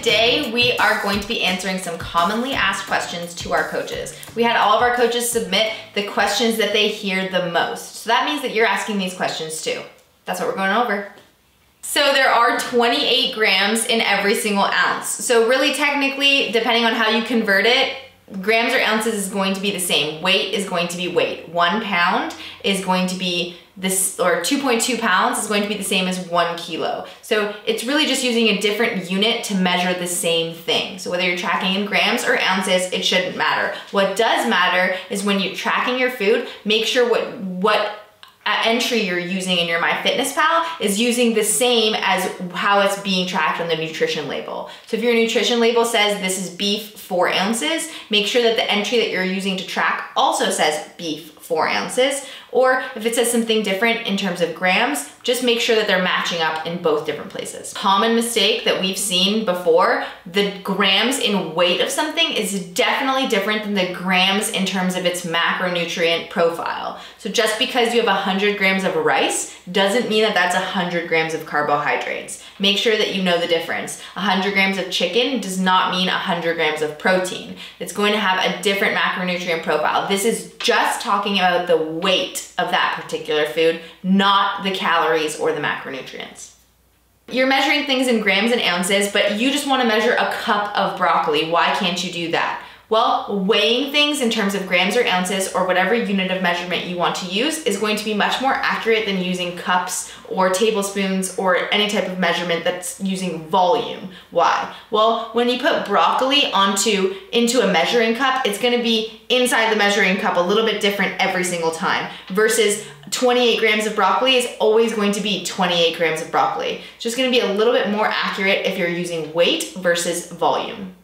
today we are going to be answering some commonly asked questions to our coaches. We had all of our coaches submit the questions that they hear the most. So that means that you're asking these questions too. That's what we're going over. So there are 28 grams in every single ounce. So really technically, depending on how you convert it, grams or ounces is going to be the same. Weight is going to be weight. 1 pound is going to be this, or 2.2 pounds is going to be the same as 1 kilo. So it's really just using a different unit to measure the same thing. So whether you're tracking in grams or ounces, it shouldn't matter. What does matter is when you're tracking your food, make sure what entry you're using in your MyFitnessPal is using the same as how it's being tracked on the nutrition label. So if your nutrition label says this is beef 4 ounces, make sure that the entry that you're using to track also says beef 4 ounces. Or if it says something different in terms of grams, just make sure that they're matching up in both different places. Common mistake that we've seen before, the grams in weight of something is definitely different than the grams in terms of its macronutrient profile. So just because you have 100 grams of rice doesn't mean that that's 100 grams of carbohydrates. Make sure that you know the difference. 100 grams of chicken does not mean 100 grams of protein. It's going to have a different macronutrient profile. This is just talking about the weight of that particular food, not the calories or the macronutrients. You're measuring things in grams and ounces, but you just want to measure a cup of broccoli. Why can't you do that? Well, weighing things in terms of grams or ounces or whatever unit of measurement you want to use is going to be much more accurate than using cups or tablespoons or any type of measurement that's using volume. Why? Well, when you put broccoli into a measuring cup, it's going to be inside the measuring cup a little bit different every single time versus 28 grams of broccoli is always going to be 28 grams of broccoli. It's just going to be a little bit more accurate if you're using weight versus volume.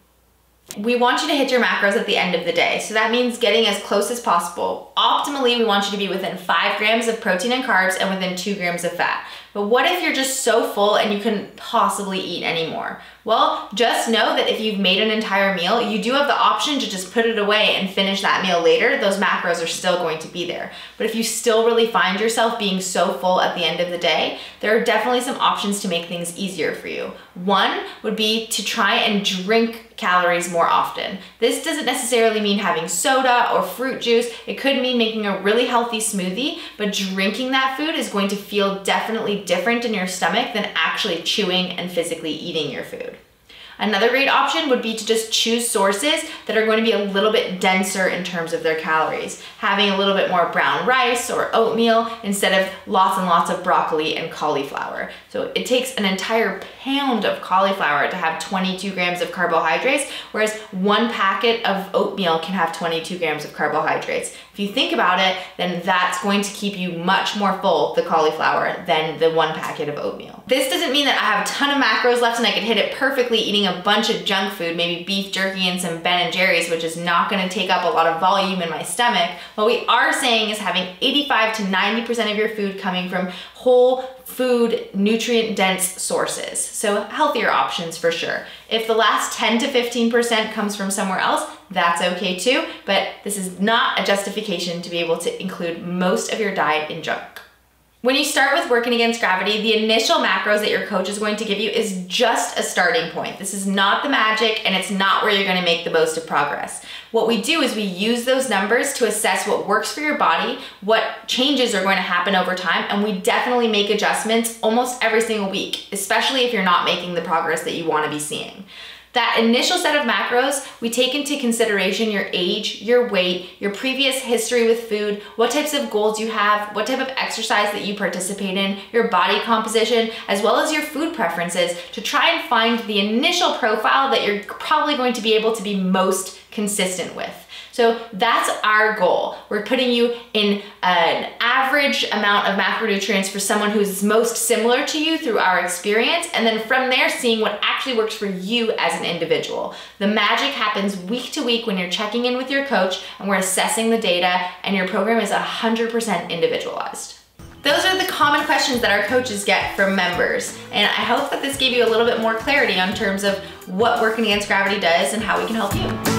We want you to hit your macros at the end of the day. So that means getting as close as possible. Optimally, we want you to be within 5 grams of protein and carbs and within 2 grams of fat. But what if you're just so full and you couldn't possibly eat anymore? Well, just know that if you've made an entire meal, you do have the option to just put it away and finish that meal later. Those macros are still going to be there. But if you still really find yourself being so full at the end of the day, there are definitely some options to make things easier for you. One would be to try and drink calories more often. This doesn't necessarily mean having soda or fruit juice. It could mean making a really healthy smoothie, but drinking that food is going to feel definitely different in your stomach than actually chewing and physically eating your food. Another great option would be to just choose sources that are going to be a little bit denser in terms of their calories. Having a little bit more brown rice or oatmeal instead of lots and lots of broccoli and cauliflower. So it takes an entire pound of cauliflower to have 22 grams of carbohydrates, whereas 1 packet of oatmeal can have 22 grams of carbohydrates. If you think about it, then that's going to keep you much more full, the cauliflower, than the 1 packet of oatmeal. This doesn't mean that I have a ton of macros left and I could hit it perfectly eating a bunch of junk food, maybe beef jerky and some Ben & Jerry's, which is not gonna take up a lot of volume in my stomach. What we are saying is having 85 to 90% of your food coming from whole food, nutrient-dense sources. So healthier options for sure. If the last 10 to 15% comes from somewhere else, that's okay too, but this is not a justification to be able to include most of your diet in junk. When you start with working against gravity, the initial macros that your coach is going to give you is just a starting point. This is not the magic and it's not where you're going to make the most of progress. What we do is we use those numbers to assess what works for your body, what changes are going to happen over time, and we definitely make adjustments almost every single week, especially if you're not making the progress that you want to be seeing. That initial set of macros, we take into consideration your age, your weight, your previous history with food, what types of goals you have, what type of exercise that you participate in, your body composition, as well as your food preferences to try and find the initial profile that you're probably going to be able to be most consistent with. So that's our goal. We're putting you in an average amount of macronutrients for someone who's most similar to you through our experience, and then from there seeing what actually works for you as an individual. The magic happens week to week when you're checking in with your coach and we're assessing the data, and your program is 100% individualized. Those are the common questions that our coaches get from members, and I hope that this gave you a little bit more clarity on terms of what working against gravity does and how we can help you.